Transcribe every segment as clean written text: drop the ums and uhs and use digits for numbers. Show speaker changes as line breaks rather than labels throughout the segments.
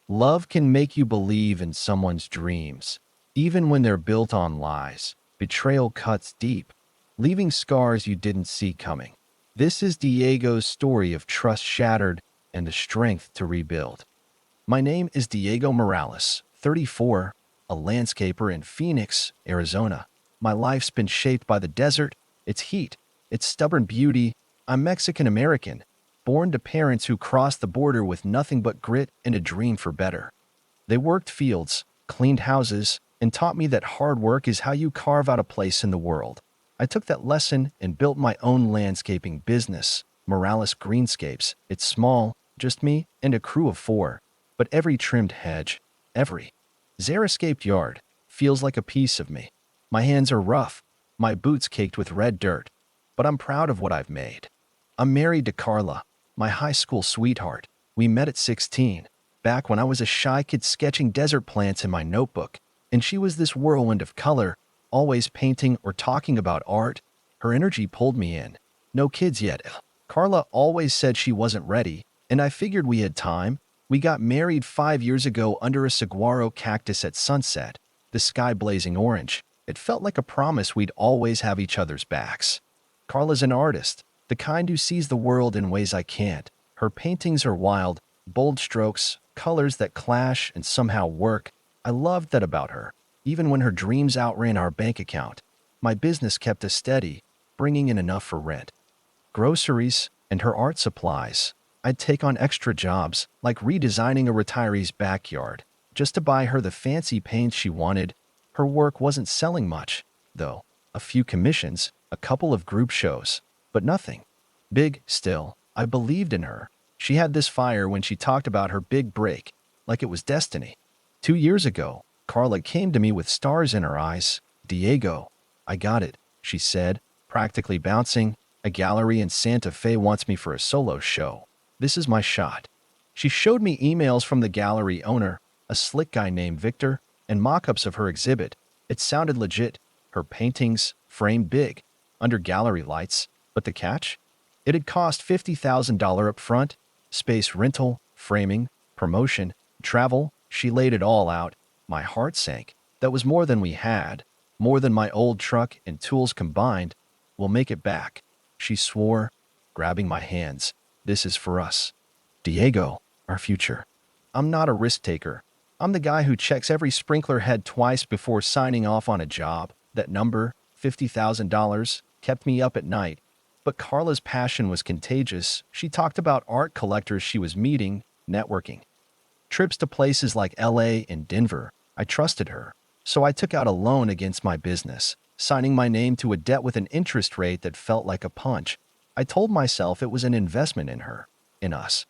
Love can make you believe in someone's dreams, even when they're built on lies. Betrayal cuts deep, leaving scars you didn't see coming. This is Diego's story of trust shattered and the strength to rebuild. My name is Diego Morales, 34, a landscaper in Phoenix, Arizona. My life's been shaped by the desert, its heat, its stubborn beauty. I'm Mexican American, born to parents who crossed the border with nothing but grit and a dream for better. They worked fields, cleaned houses, and taught me that hard work is how you carve out a place in the world. I took that lesson and built my own landscaping business, Morales Greenscapes. It's small, just me and a crew of four, but every trimmed hedge, every xeriscaped yard feels like a piece of me. My hands are rough, my boots caked with red dirt, but I'm proud of what I've made. I'm married to Carla, my high school sweetheart. We met at 16, back when I was a shy kid sketching desert plants in my notebook, and she was this whirlwind of color, always painting or talking about art. Her energy pulled me in. No kids yet. Carla always said she wasn't ready, and I figured we had time. We got married 5 years ago under a saguaro cactus at sunset, the sky blazing orange. It felt like a promise we'd always have each other's backs. Carla's an artist, the kind who sees the world in ways I can't. Her paintings are wild, bold strokes, colors that clash and somehow work. I loved that about her. Even when her dreams outran our bank account, my business kept us steady, bringing in enough for rent, groceries, and her art supplies. I'd take on extra jobs, like redesigning a retiree's backyard, just to buy her the fancy paints she wanted. Her work wasn't selling much, though. A few commissions, a couple of group shows, but nothing big. Still, I believed in her. She had this fire when she talked about her big break, like it was destiny. 2 years ago, Carla came to me with stars in her eyes. Diego, I got it, she said, practically bouncing. A gallery in Santa Fe wants me for a solo show. This is my shot. She showed me emails from the gallery owner, a slick guy named Victor, and mock-ups of her exhibit. It sounded legit. Her paintings, framed big, under gallery lights. But the catch? It had cost $50,000 up front, space rental, framing, promotion, travel. She laid it all out. My heart sank. That was more than we had, more than my old truck and tools combined. We'll make it back, she swore, grabbing my hands. This is for us. Diego, our future. I'm not a risk taker. I'm the guy who checks every sprinkler head twice before signing off on a job. That number, $50,000, kept me up at night. But Carla's passion was contagious. She talked about art collectors she was meeting, networking, trips to places like LA and Denver. I trusted her, so I took out a loan against my business, signing my name to a debt with an interest rate that felt like a punch. I told myself it was an investment in her, in us.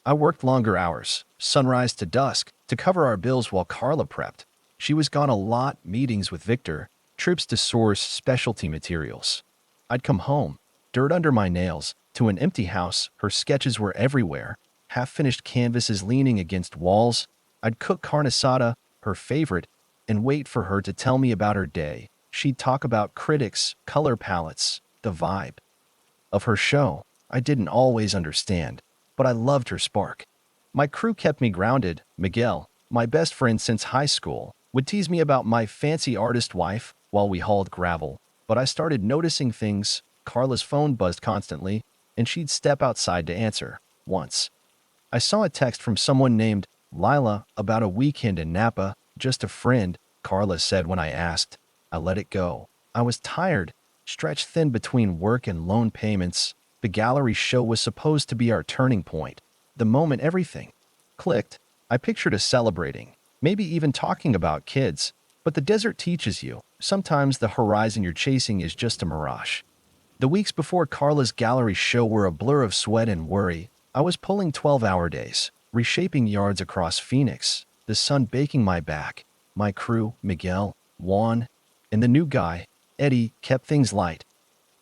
I worked longer hours, sunrise to dusk, to cover our bills while Carla prepped. She was gone a lot, meetings with Victor, trips to source specialty materials. I'd come home, dirt under my nails, to an empty house. Her sketches were everywhere, half-finished canvases leaning against walls. I'd cook carne asada, her favorite, and wait for her to tell me about her day. She'd talk about critics, color palettes, the vibe of her show. I didn't always understand, but I loved her spark. My crew kept me grounded. Miguel, my best friend since high school, would tease me about my fancy artist wife while we hauled gravel, but I started noticing things. Carla's phone buzzed constantly, and she'd step outside to answer. Once, I saw a text from someone named Lila about a weekend in Napa. Just a friend, Carla said when I asked. I let it go. I was tired, stretched thin between work and loan payments. The gallery show was supposed to be our turning point. The moment everything clicked, I pictured us celebrating, maybe even talking about kids. But the desert teaches you, sometimes the horizon you're chasing is just a mirage. The weeks before Carla's gallery show were a blur of sweat and worry. I was pulling 12-hour days, reshaping yards across Phoenix, the sun baking my back. My crew, Miguel, Juan, and the new guy, Eddie, kept things light,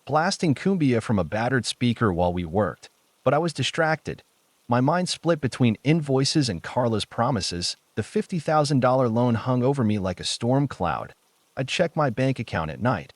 blasting cumbia from a battered speaker while we worked. But I was distracted. My mind split between invoices and Carla's promises. The $50,000 loan hung over me like a storm cloud. I'd check my bank account at night,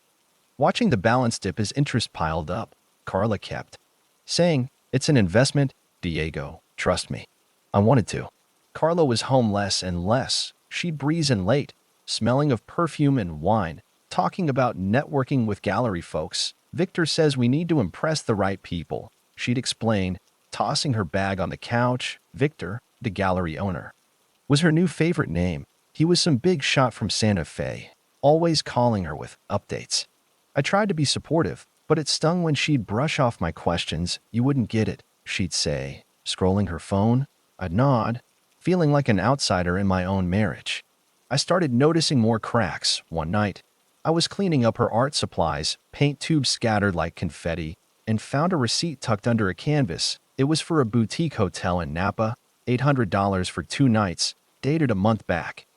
watching the balance dip as interest piled up. Carla kept saying, "It's an investment, Diego. Trust me." I wanted to. Carla was home less and less. She'd breeze in late, smelling of perfume and wine, talking about networking with gallery folks. Victor says we need to impress the right people, she'd explain, tossing her bag on the couch. Victor, the gallery owner, was her new favorite name. He was some big shot from Santa Fe, always calling her with updates. I tried to be supportive, but it stung when she'd brush off my questions. You wouldn't get it, she'd say, scrolling her phone. I'd nod, feeling like an outsider in my own marriage. I started noticing more cracks. One night, I was cleaning up her art supplies, paint tubes scattered like confetti, and found a receipt tucked under a canvas. It was for a boutique hotel in Napa, $800 for 2 nights, dated a month back.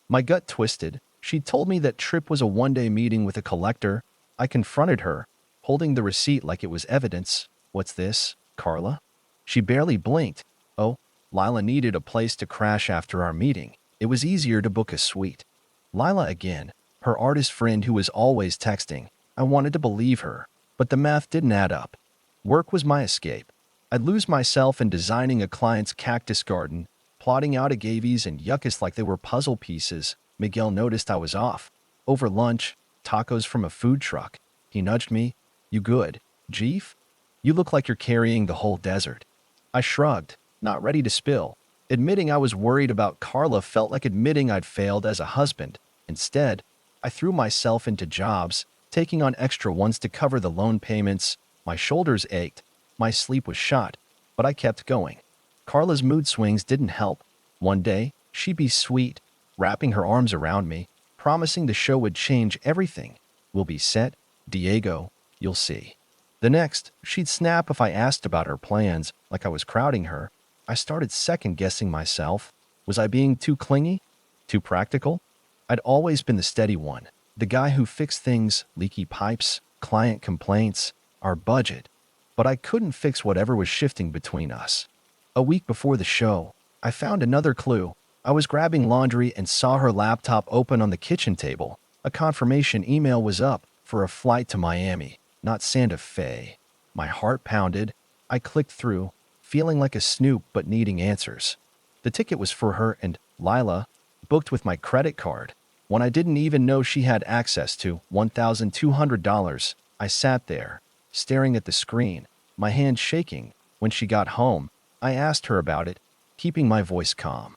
My gut twisted. She told me that trip was a one-day meeting with a collector. I confronted her, holding the receipt like it was evidence. What's this, Carla? She barely blinked. Oh, Lila needed a place to crash after our meeting. It was easier to book a suite. Lila again, her artist friend who was always texting. I wanted to believe her, but the math didn't add up. Work was my escape. I'd lose myself in designing a client's cactus garden, plotting out agaves and yuccas like they were puzzle pieces. Miguel noticed I was off. Over lunch, tacos from a food truck. He nudged me. You good, Jeef? You look like you're carrying the whole desert. I shrugged, not ready to spill. Admitting I was worried about Carla felt like admitting I'd failed as a husband. Instead, I threw myself into jobs, taking on extra ones to cover the loan payments. My shoulders ached. My sleep was shot, but I kept going. Carla's mood swings didn't help. One day, she'd be sweet, wrapping her arms around me, promising the show would change everything. We'll be set, Diego, you'll see. The next, she'd snap if I asked about her plans, like I was crowding her. I started second-guessing myself. Was I being too clingy? Too practical? I'd always been the steady one, the guy who fixed things, leaky pipes, client complaints, our budget. But I couldn't fix whatever was shifting between us. A week before the show, I found another clue. I was grabbing laundry and saw her laptop open on the kitchen table. A confirmation email was up for a flight to Miami, not Santa Fe. My heart pounded. I clicked through, feeling like a snoop but needing answers. The ticket was for her and Lila, booked with my credit card. When I didn't even know she had access to $1,200, I sat there, staring at the screen, my hand shaking. When she got home, I asked her about it, keeping my voice calm.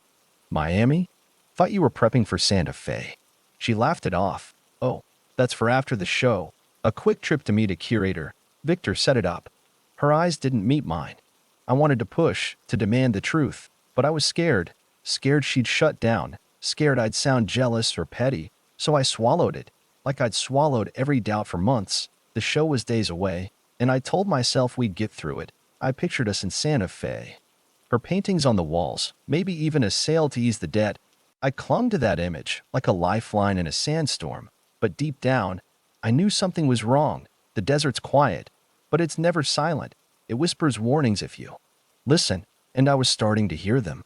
Miami? Thought you were prepping for Santa Fe. She laughed it off. Oh, that's for after the show. A quick trip to meet a curator. Victor set it up. Her eyes didn't meet mine. I wanted to push, to demand the truth, but I was scared. Scared she'd shut down. Scared I'd sound jealous or petty. So I swallowed it, like I'd swallowed every doubt for months. The show was days away, and I told myself we'd get through it. I pictured us in Santa Fe. Her paintings on the walls, maybe even a sail to ease the debt. I clung to that image, like a lifeline in a sandstorm. But deep down, I knew something was wrong. The desert's quiet, but it's never silent. It whispers warnings if you listen, and I was starting to hear them.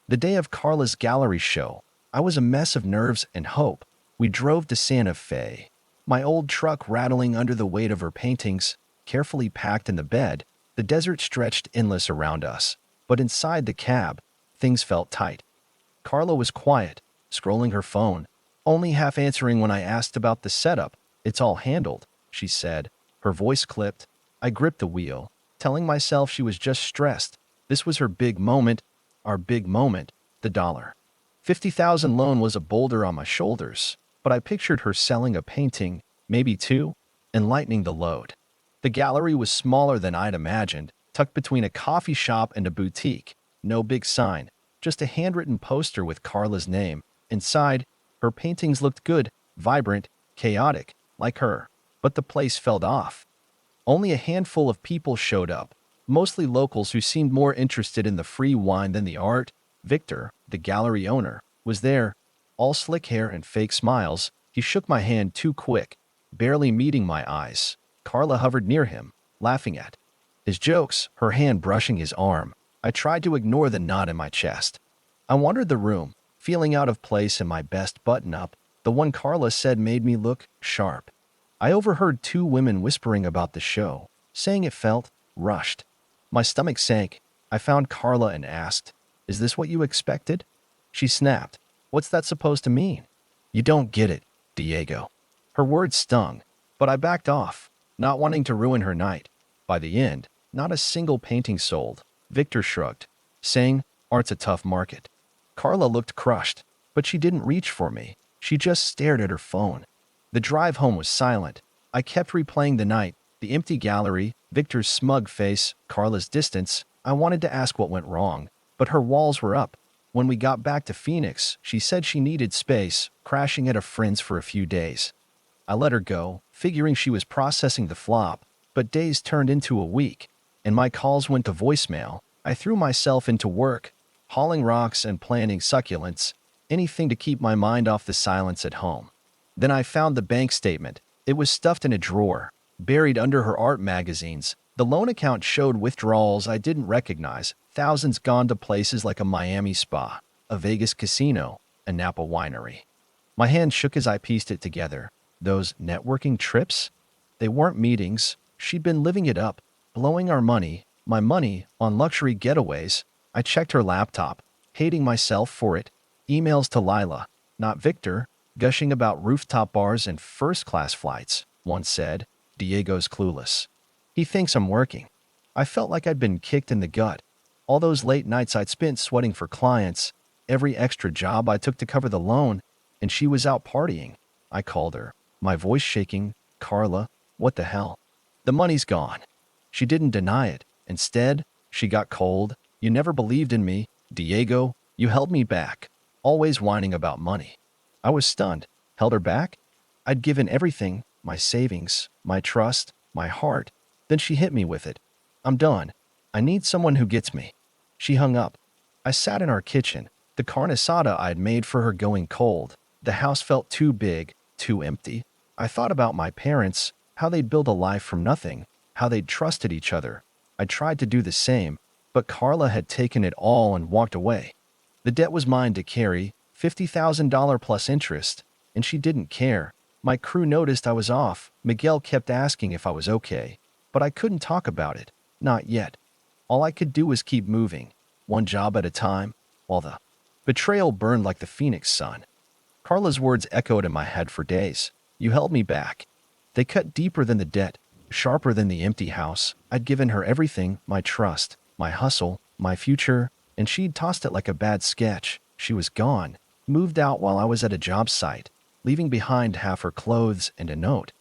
The day of Carla's gallery show, I was a mess of nerves and hope. We drove to Santa Fe, my old truck rattling under the weight of her paintings, carefully packed in the bed. The desert stretched endless around us, but inside the cab, things felt tight. Carla was quiet, scrolling her phone, only half answering when I asked about the setup. It's all handled, she said, her voice clipped. I gripped the wheel, telling myself she was just stressed. This was her big moment, our big moment, the dollar. 50,000 loan was a boulder on my shoulders, but I pictured her selling a painting, maybe 2, and lightening the load. The gallery was smaller than I'd imagined, tucked between a coffee shop and a boutique. No big sign, just a handwritten poster with Carla's name. Inside, her paintings looked good, vibrant, chaotic, like her. But the place felt off. Only a handful of people showed up, mostly locals who seemed more interested in the free wine than the art. Victor, the gallery owner, was there, all slick hair and fake smiles. He shook my hand too quick, barely meeting my eyes. Carla hovered near him, laughing at his jokes, her hand brushing his arm. I tried to ignore the knot in my chest. I wandered the room, feeling out of place in my best button-up. The one Carla said made me look sharp. I overheard 2 women whispering about the show, saying it felt rushed. My stomach sank. I found Carla and asked, "Is this what you expected?" She snapped. What's that supposed to mean? You don't get it, Diego. Her words stung, but I backed off, not wanting to ruin her night. By the end, not a single painting sold. Victor shrugged, saying, art's a tough market. Carla looked crushed, but she didn't reach for me. She just stared at her phone. The drive home was silent. I kept replaying the night, the empty gallery, Victor's smug face, Carla's distance. I wanted to ask what went wrong, but her walls were up. When we got back to Phoenix, she said she needed space, crashing at a friend's for a few days. I let her go, figuring she was processing the flop, but days turned into a week, and my calls went to voicemail. I threw myself into work, hauling rocks and planting succulents, anything to keep my mind off the silence at home. Then I found the bank statement. It was stuffed in a drawer, buried under her art magazines. The loan account showed withdrawals I didn't recognize, thousands gone to places like a Miami spa, a Vegas casino, a Napa winery. My hand shook as I pieced it together. Those networking trips? They weren't meetings. She'd been living it up, blowing our money, my money, on luxury getaways. I checked her laptop, hating myself for it. Emails to Lila, not Victor, gushing about rooftop bars and first-class flights. One said, Diego's clueless. He thinks I'm working. I felt like I'd been kicked in the gut. All those late nights I'd spent sweating for clients, every extra job I took to cover the loan, and she was out partying. I called her, my voice shaking. Carla, what the hell? The money's gone. She didn't deny it. Instead, she got cold. You never believed in me, Diego. You held me back, always whining about money. I was stunned. Held her back? I'd given everything, my savings, my trust, my heart. Then she hit me with it. I'm done. I need someone who gets me. She hung up. I sat in our kitchen, the carne asada I'd made for her going cold. The house felt too big, too empty. I thought about my parents, how they'd built a life from nothing, how they'd trusted each other. I tried to do the same, but Carla had taken it all and walked away. The debt was mine to carry, $50,000 plus interest, and she didn't care. My crew noticed I was off. Miguel kept asking if I was okay, but I couldn't talk about it. Not yet. All I could do was keep moving, one job at a time, while the betrayal burned like the phoenix sun. Carla's words echoed in my head for days. You held me back. They cut deeper than the debt, sharper than the empty house. I'd given her everything, my trust, my hustle, my future, and she'd tossed it like a bad sketch. She was gone, moved out while I was at a job site, leaving behind half her clothes and a note.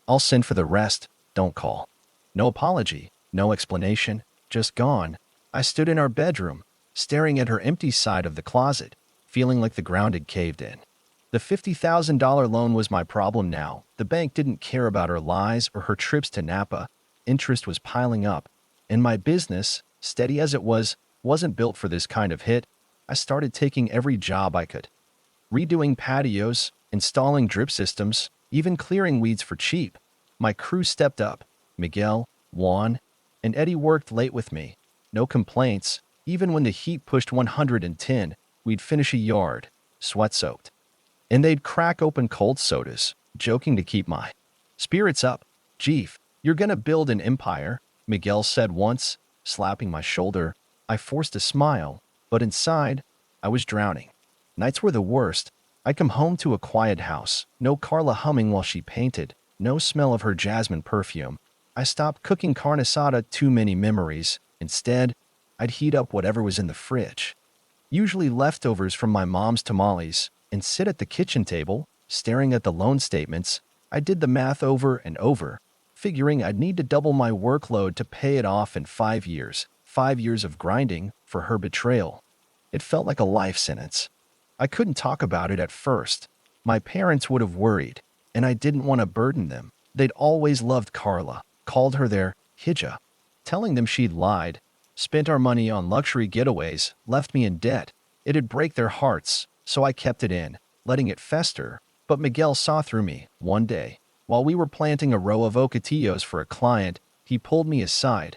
I'll send for the rest, don't call. No apology, no explanation, just gone. I stood in our bedroom, staring at her empty side of the closet, feeling like the ground had caved in. The $50,000 loan was my problem now. The bank didn't care about her lies or her trips to Napa. Interest was piling up, and my business, steady as it was, wasn't built for this kind of hit. I started taking every job I could. Redoing patios, installing drip systems, even clearing weeds for cheap. My crew stepped up. Miguel, Juan, and Eddie worked late with me. No complaints. Even when the heat pushed 110, we'd finish a yard, sweat-soaked. And they'd crack open cold sodas, joking to keep my spirits up. Jeef, you're gonna build an empire, Miguel said once, slapping my shoulder. I forced a smile, but inside, I was drowning. Nights were the worst. I'd come home to a quiet house, no Carla humming while she painted, no smell of her jasmine perfume. I stopped cooking carne asada, too many memories. Instead, I'd heat up whatever was in the fridge, usually leftovers from my mom's tamales, and sit at the kitchen table, staring at the loan statements. I did the math over and over, figuring I'd need to double my workload to pay it off in 5 years. 5 years of grinding for her betrayal. It felt like a life sentence. I couldn't talk about it at first. My parents would have worried, and I didn't want to burden them. They'd always loved Carla, called her their hija. Telling them she'd lied, spent our money on luxury getaways, left me in debt. It'd break their hearts, so I kept it in, letting it fester. But Miguel saw through me. One day, while we were planting a row of ocotillos for a client, he pulled me aside.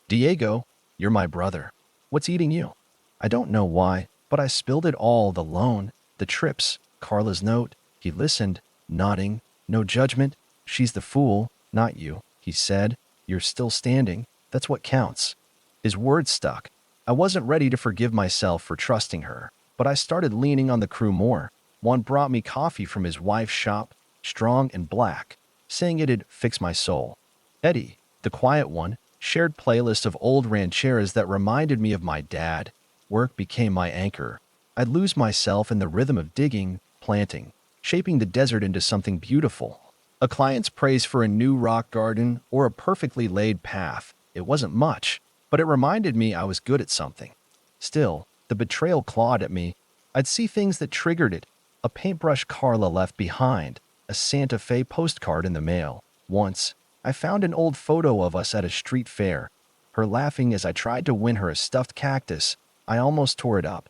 Diego, you're my brother. What's eating you? I don't know why, but I spilled it all, the loan, the trips, Carla's note. He listened, nodding. No judgment. She's the fool, not you, he said. You're still standing. That's what counts. His words stuck. I wasn't ready to forgive myself for trusting her. but I started leaning on the crew more. One brought me coffee from his wife's shop, strong and black, saying it'd fix my soul. Eddie, the quiet one, shared playlists of old rancheras that reminded me of my dad. Work became my anchor. I'd lose myself in the rhythm of digging, planting, shaping the desert into something beautiful. A client's praise for a new rock garden or a perfectly laid path. It wasn't much, but it reminded me I was good at something. Still, the betrayal clawed at me. I'd see things that triggered it. A paintbrush Carla left behind, a Santa Fe postcard in the mail. Once, I found an old photo of us at a street fair, her laughing as I tried to win her a stuffed cactus. I almost tore it up,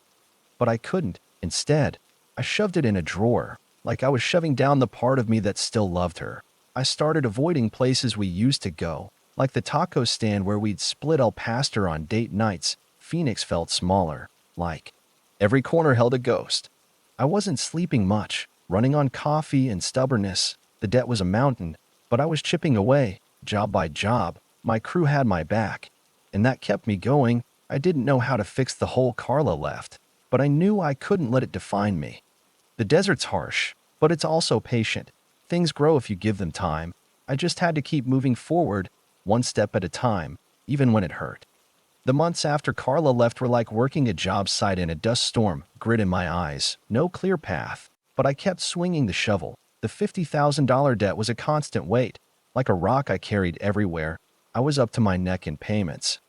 but I couldn't. Instead, I shoved it in a drawer, like I was shoving down the part of me that still loved her. I started avoiding places we used to go, like the taco stand where we'd split El Pastor on date nights. Phoenix felt smaller, like every corner held a ghost. I wasn't sleeping much, running on coffee and stubbornness. The debt was a mountain, but I was chipping away, job by job. My crew had my back, and that kept me going. I didn't know how to fix the hole Carla left, but I knew I couldn't let it define me. The desert's harsh, but it's also patient. Things grow if you give them time. I just had to keep moving forward, one step at a time, even when it hurt. The months after Carla left were like working a job site in a dust storm, grit in my eyes, no clear path. But I kept swinging the shovel. The $50,000 debt was a constant weight. Like a rock I carried everywhere, I was up to my neck in payments,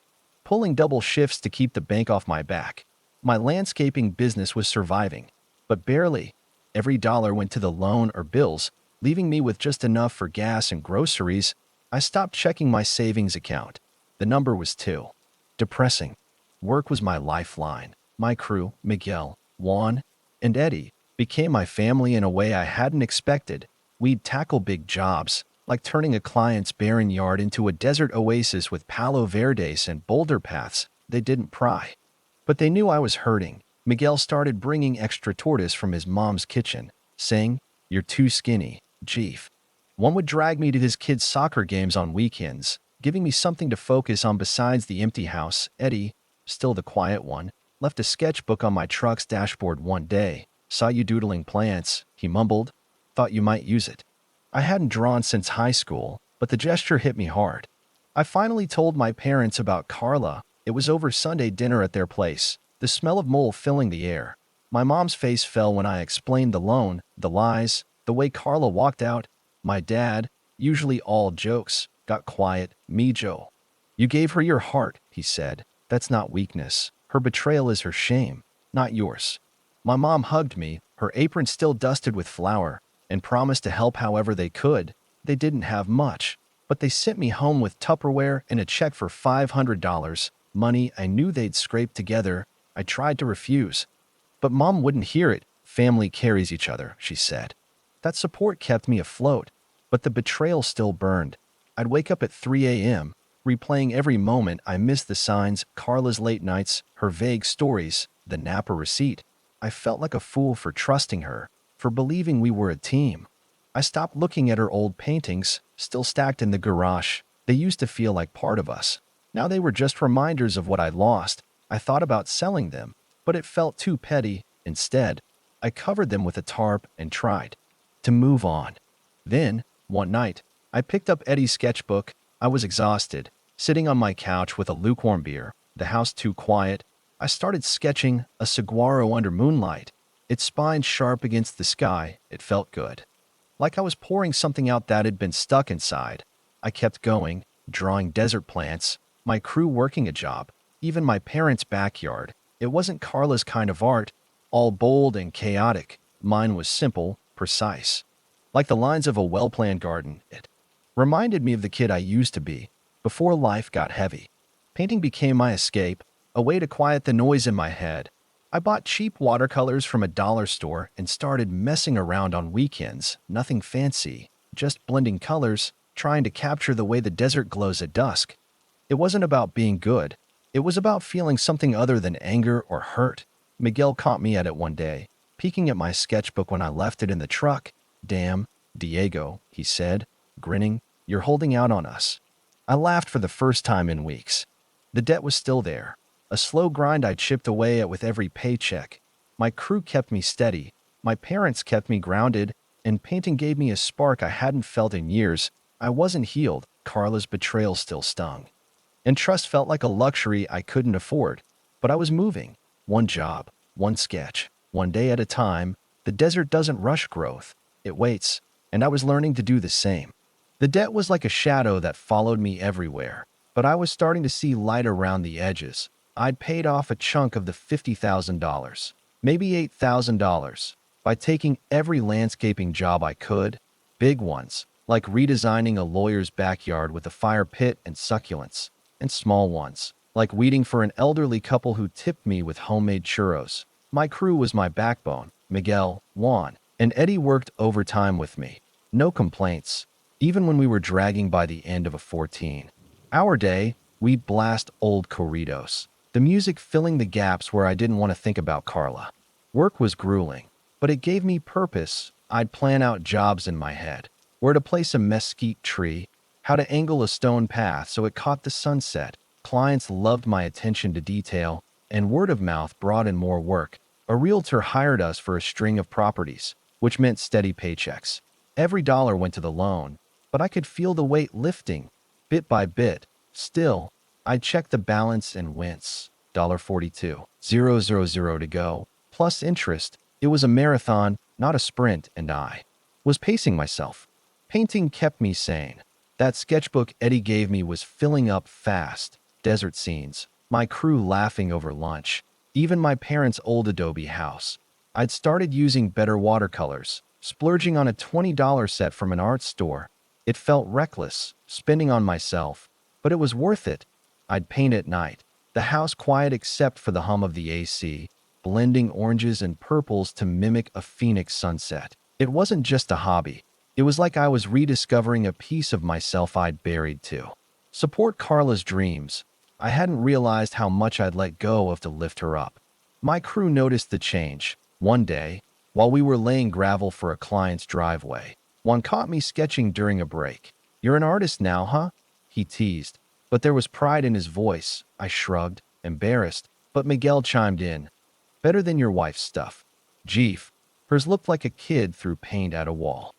pulling double shifts to keep the bank off my back. My landscaping business was surviving, but barely. Every dollar went to the loan or bills, leaving me with just enough for gas and groceries. I stopped checking my savings account. The number was 2. Depressing. Work was my lifeline. My crew, Miguel, Juan, and Eddie, became my family in a way I hadn't expected. We'd tackle big jobs, like turning a client's barren yard into a desert oasis with palo verdes and boulder paths. They didn't pry, but they knew I was hurting. Miguel started bringing extra tortoise from his mom's kitchen, saying, "You're too skinny, Jeef." One would drag me to his kids' soccer games on weekends, giving me something to focus on besides the empty house. Eddie, still the quiet one, left a sketchbook on my truck's dashboard one day. "Saw you doodling plants," he mumbled. "Thought you might use it." I hadn't drawn since high school, but the gesture hit me hard. I finally told my parents about Carla. It was over Sunday dinner at their place, the smell of mold filling the air. My mom's face fell when I explained the loan, the lies, the way Carla walked out. My dad, usually all jokes, got quiet. "Me, Joe. You gave her your heart," he said. "That's not weakness. Her betrayal is her shame, not yours." My mom hugged me, her apron still dusted with flour, and promised to help however they could. They didn't have much, but they sent me home with Tupperware and a check for $500, money I knew they'd scraped together. I tried to refuse, but Mom wouldn't hear it. "Family carries each other," she said. That support kept me afloat, but the betrayal still burned. I'd wake up at 3 a.m., replaying every moment. I missed the signs, Carla's late nights, her vague stories, the Napa receipt. I felt like a fool for trusting her, for believing we were a team. I stopped looking at her old paintings, still stacked in the garage. They used to feel like part of us. Now they were just reminders of what I'd lost. I thought about selling them, but it felt too petty. Instead, I covered them with a tarp and tried to move on. Then, one night, I picked up Eddie's sketchbook. I was exhausted, sitting on my couch with a lukewarm beer, the house too quiet. I started sketching a saguaro under moonlight, its spine sharp against the sky. It felt good, like I was pouring something out that had been stuck inside. I kept going, drawing desert plants, my crew working a job, even my parents' backyard. It wasn't Carla's kind of art, all bold and chaotic. Mine was simple, precise, like the lines of a well-planned garden. It reminded me of the kid I used to be, before life got heavy. Painting became my escape, a way to quiet the noise in my head. I bought cheap watercolors from a dollar store and started messing around on weekends. Nothing fancy, just blending colors, trying to capture the way the desert glows at dusk. It wasn't about being good. It was about feeling something other than anger or hurt. Miguel caught me at it one day, peeking at my sketchbook when I left it in the truck. "Damn, Diego," he said, grinning, "you're holding out on us." I laughed for the first time in weeks. The debt was still there, a slow grind I chipped away at with every paycheck. My crew kept me steady, my parents kept me grounded, and painting gave me a spark I hadn't felt in years. I wasn't healed, Carla's betrayal still stung. And trust felt like a luxury I couldn't afford. But I was moving. One job, one sketch, one day at a time. The desert doesn't rush growth. It waits. And I was learning to do the same. The debt was like a shadow that followed me everywhere. But I was starting to see light around the edges. I'd paid off a chunk of the $50,000, maybe $8,000, by taking every landscaping job I could, big ones, like redesigning a lawyer's backyard with a fire pit and succulents, and small ones, like weeding for an elderly couple who tipped me with homemade churros. My crew was my backbone. Miguel, Juan, and Eddie worked overtime with me. No complaints, even when we were dragging by the end of a 14-hour day. We'd blast old corridos, the music filling the gaps where I didn't want to think about Carla. Work was grueling, but it gave me purpose. I'd plan out jobs in my head, where to place a mesquite tree, how to angle a stone path so it caught the sunset. Clients loved my attention to detail, and word of mouth brought in more work. A realtor hired us for a string of properties, which meant steady paychecks. Every dollar went to the loan, but I could feel the weight lifting, bit by bit. Still, I'd check the balance and wince. $42,000 to go, plus interest. It was a marathon, not a sprint, and I was pacing myself. Painting kept me sane. That sketchbook Eddie gave me was filling up fast. Desert scenes, my crew laughing over lunch, even my parents' old adobe house. I'd started using better watercolors, splurging on a $20 set from an art store. It felt reckless, spending on myself, but it was worth it. I'd paint at night, the house quiet except for the hum of the AC, blending oranges and purples to mimic a Phoenix sunset. It wasn't just a hobby. It was like I was rediscovering a piece of myself I'd buried to support Carla's dreams. I hadn't realized how much I'd let go of to lift her up. My crew noticed the change. One day, while we were laying gravel for a client's driveway, one caught me sketching during a break. "You're an artist now, huh?" he teased, but there was pride in his voice. I shrugged, embarrassed, but Miguel chimed in. "Better than your wife's stuff." Jeef. Hers looked like a kid threw paint at a wall.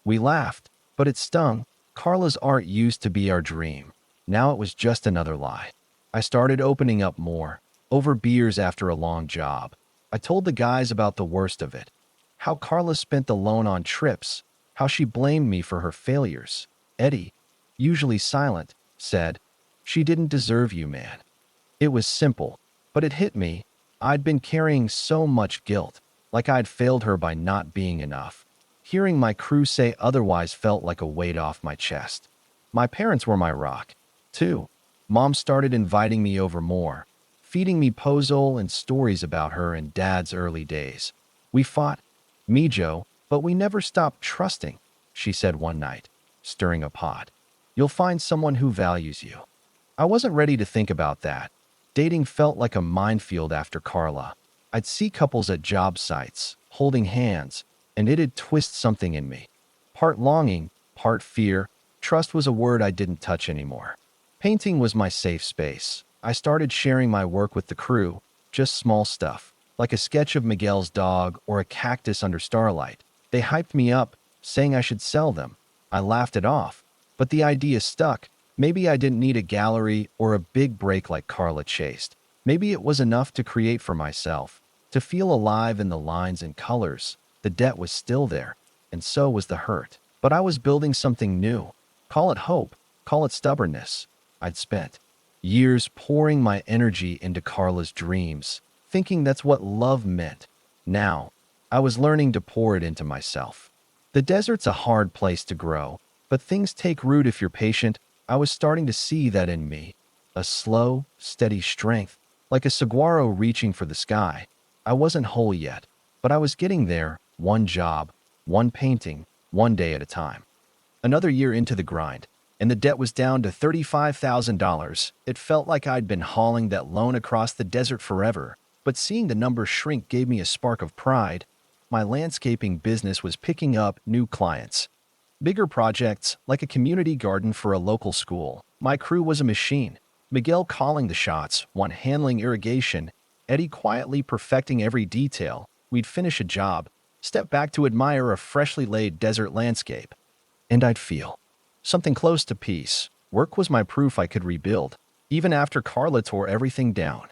We laughed, but it stung. Carla's art used to be our dream. Now it was just another lie. I started opening up more, over beers after a long job. I told the guys about the worst of it. How Carla spent the loan on trips, how she blamed me for her failures. Eddie, usually silent, said, "She didn't deserve you, man." It was simple, but it hit me. I'd been carrying so much guilt, like I'd failed her by not being enough. Hearing my crew say otherwise felt like a weight off my chest. My parents were my rock, too. Mom started inviting me over more, feeding me pozole and stories about her and Dad's early days. "We fought, me, Joe, but we never stopped trusting," she said one night, stirring a pot. "You'll find someone who values you." I wasn't ready to think about that. Dating felt like a minefield after Carla. I'd see couples at job sites, holding hands, and it'd twist something in me. Part longing, part fear. Trust was a word I didn't touch anymore. Painting was my safe space. I started sharing my work with the crew, just small stuff, like a sketch of Miguel's dog or a cactus under starlight. They hyped me up, saying I should sell them. I laughed it off, but the idea stuck. Maybe I didn't need a gallery or a big break like Carla chased. Maybe it was enough to create for myself, to feel alive in the lines and colors. The debt was still there, and so was the hurt. But I was building something new. Call it hope, call it stubbornness. I'd spent years pouring my energy into Carla's dreams, thinking that's what love meant. Now, I was learning to pour it into myself. The desert's a hard place to grow, but things take root if you're patient. I was starting to see that in me. A slow, steady strength, like a saguaro reaching for the sky. I wasn't whole yet, but I was getting there, one job, one painting, one day at a time. Another year into the grind, and the debt was down to $35,000. It felt like I'd been hauling that loan across the desert forever, but seeing the numbers shrink gave me a spark of pride. My landscaping business was picking up new clients. Bigger projects, like a community garden for a local school. My crew was a machine. Miguel calling the shots, one handling irrigation, Eddie quietly perfecting every detail. We'd finish a job, step back to admire a freshly laid desert landscape, and I'd feel something close to peace. Work was my proof I could rebuild, even after Carla tore everything down.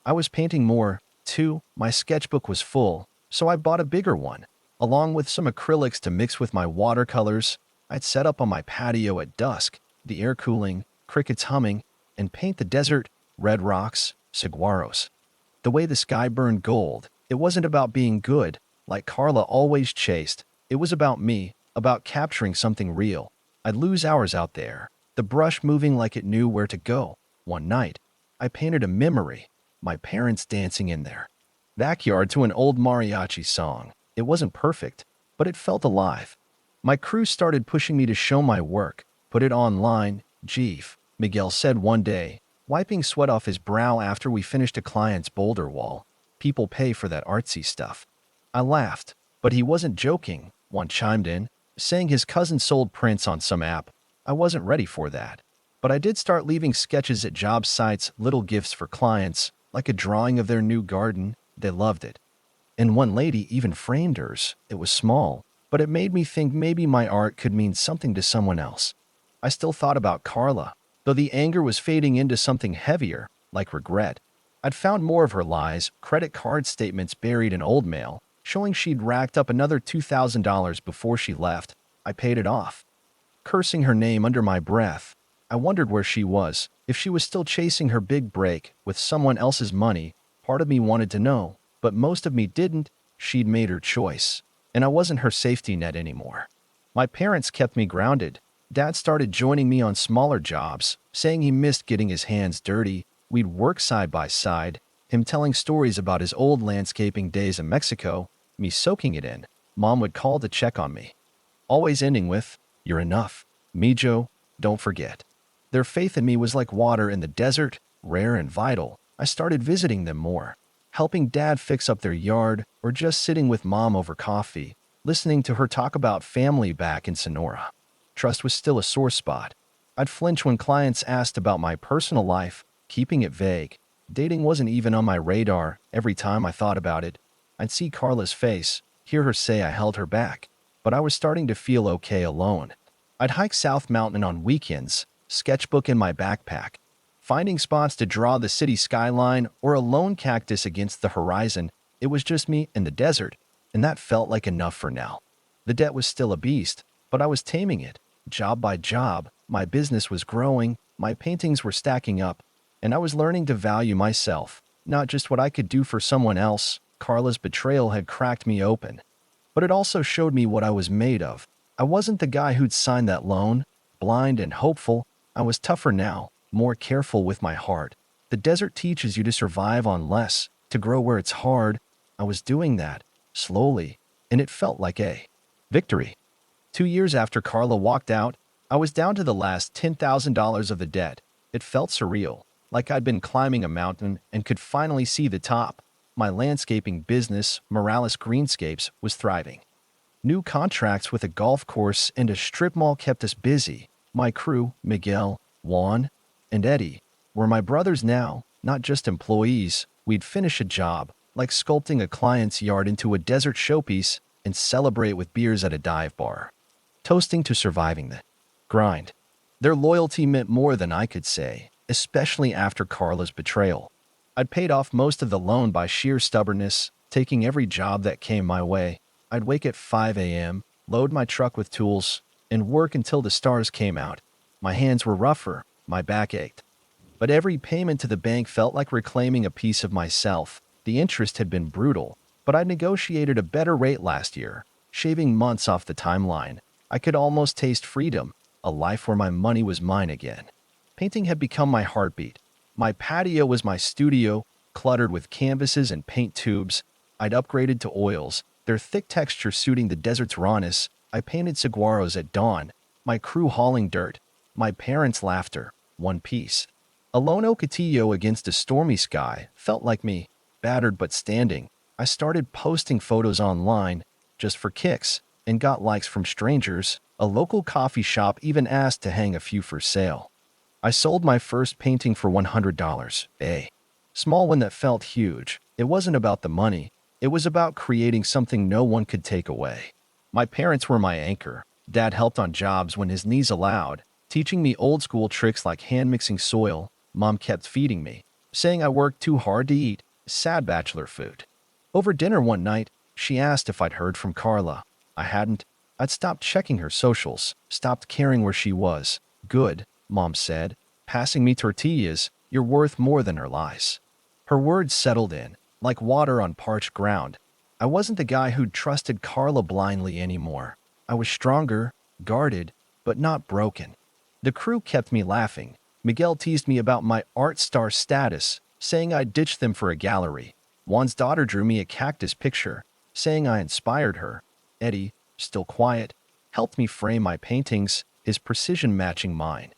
I was painting more, too. My sketchbook was full, so I bought a bigger one, along with some acrylics to mix with my watercolors. I'd set up on my patio at dusk, the air cooling, crickets humming, and paint the desert, red rocks, saguaros. The way the sky burned gold, it wasn't about being good, like Carla always chased. It was about me, about capturing something real. I'd lose hours out there, the brush moving like it knew where to go. One night, I painted a memory, my parents dancing in their backyard to an old mariachi song. It wasn't perfect, but it felt alive. My crew started pushing me to show my work, put it online. Jeef, Miguel said one day, wiping sweat off his brow after we finished a client's boulder wall. People pay for that artsy stuff. I laughed, but he wasn't joking. One chimed in, saying his cousin sold prints on some app. I wasn't ready for that. But I did start leaving sketches at job sites, little gifts for clients, like a drawing of their new garden. They loved it. And one lady even framed hers. It was small, but it made me think maybe my art could mean something to someone else. I still thought about Carla, though the anger was fading into something heavier, like regret. I'd found more of her lies, credit card statements buried in old mail, showing she'd racked up another $2,000 before she left. I paid it off, cursing her name under my breath. I wondered where she was, if she was still chasing her big break with someone else's money. Part of me wanted to know, but most of me didn't. She'd made her choice, and I wasn't her safety net anymore. My parents kept me grounded. Dad started joining me on smaller jobs, saying he missed getting his hands dirty. We'd work side by side, him telling stories about his old landscaping days in Mexico, me soaking it in. Mom would call to check on me, always ending with, "You're enough. Mijo, don't forget." Their faith in me was like water in the desert, rare and vital. I started visiting them more, helping Dad fix up their yard, or just sitting with Mom over coffee, listening to her talk about family back in Sonora. Trust was still a sore spot. I'd flinch when clients asked about my personal life, keeping it vague. Dating wasn't even on my radar. Every time I thought about it, I'd see Carla's face, hear her say I held her back. But I was starting to feel okay alone. I'd hike South Mountain on weekends, sketchbook in my backpack, finding spots to draw the city skyline or a lone cactus against the horizon. It was just me in the desert, and that felt like enough for now. The debt was still a beast, but I was taming it. Job by job, my business was growing, my paintings were stacking up, and I was learning to value myself, not just what I could do for someone else. Carla's betrayal had cracked me open, but it also showed me what I was made of. I wasn't the guy who'd signed that loan, blind and hopeful. I was tougher now, more careful with my heart. The desert teaches you to survive on less, to grow where it's hard. I was doing that, slowly, and it felt like a victory. 2 years after Carla walked out, I was down to the last $10,000 of the debt. It felt surreal, like I'd been climbing a mountain and could finally see the top. My landscaping business, Morales Greenscapes, was thriving. New contracts with a golf course and a strip mall kept us busy. My crew, Miguel, Juan, and Eddie, were my brothers now, not just employees. We'd finish a job, like sculpting a client's yard into a desert showpiece, and celebrate with beers at a dive bar, toasting to surviving the grind. Their loyalty meant more than I could say, especially after Carla's betrayal. I'd paid off most of the loan by sheer stubbornness, taking every job that came my way. I'd wake at 5 a.m., load my truck with tools, and work until the stars came out. My hands were rougher, my back ached. But every payment to the bank felt like reclaiming a piece of myself. The interest had been brutal, but I negotiated a better rate last year, shaving months off the timeline. I could almost taste freedom, a life where my money was mine again. Painting had become my heartbeat. My patio was my studio, cluttered with canvases and paint tubes. I'd upgraded to oils, their thick texture suiting the desert's rawness. I painted saguaros at dawn, my crew hauling dirt, my parents' laughter, one piece. A lone Ocotillo against a stormy sky felt like me, battered but standing. I started posting photos online, just for kicks, and got likes from strangers. A local coffee shop even asked to hang a few for sale. I sold my first painting for $100. Small one that felt huge. It wasn't about the money. It was about creating something no one could take away. My parents were my anchor. Dad helped on jobs when his knees allowed, teaching me old school tricks like hand mixing soil. Mom kept feeding me, saying I worked too hard to eat sad bachelor food. Over dinner one night, she asked if I'd heard from Carla. I hadn't. I'd stopped checking her socials, stopped caring where she was. Good, Mom said, passing me tortillas. You're worth more than her lies. Her words settled in, like water on parched ground. I wasn't the guy who'd trusted Carla blindly anymore. I was stronger, guarded, but not broken. The crew kept me laughing. Miguel teased me about my art star status, saying I'd ditched them for a gallery. Juan's daughter drew me a cactus picture, saying I inspired her. Eddie, still quiet, helped me frame my paintings, his precision matching mine.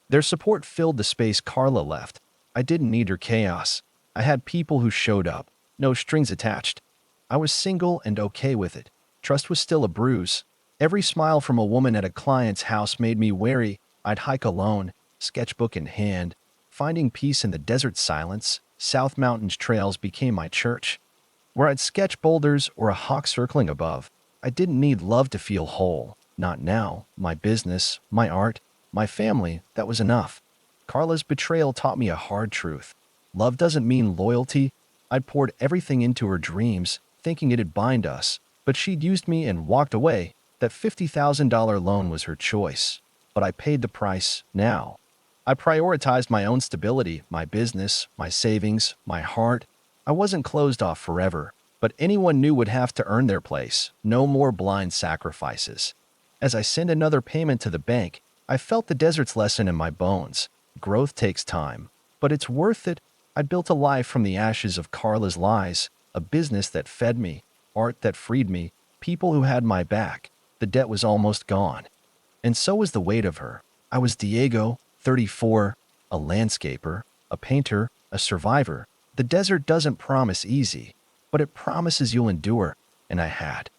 Their support filled the space Carla left. I didn't need her chaos. I had people who showed up, no strings attached. I was single and okay with it. Trust was still a bruise. Every smile from a woman at a client's house made me wary. I'd hike alone, sketchbook in hand. Finding peace in the desert silence, South Mountains trails became my church. Where I'd sketch boulders or a hawk circling above, I didn't need love to feel whole. Not now. My business, my art, my family, that was enough. Carla's betrayal taught me a hard truth. Love doesn't mean loyalty. I'd poured everything into her dreams, thinking it'd bind us, but she'd used me and walked away. That $50,000 loan was her choice. But I paid the price now. I prioritized my own stability, my business, my savings, my heart. I wasn't closed off forever, but anyone new would have to earn their place. No more blind sacrifices. As I sent another payment to the bank, I felt the desert's lesson in my bones. Growth takes time, but it's worth it. I'd built a life from the ashes of Carla's lies, a business that fed me, art that freed me, people who had my back. The debt was almost gone. And so was the weight of her. I was Diego, 34, a landscaper, a painter, a survivor. The desert doesn't promise easy, but it promises you'll endure, and I had.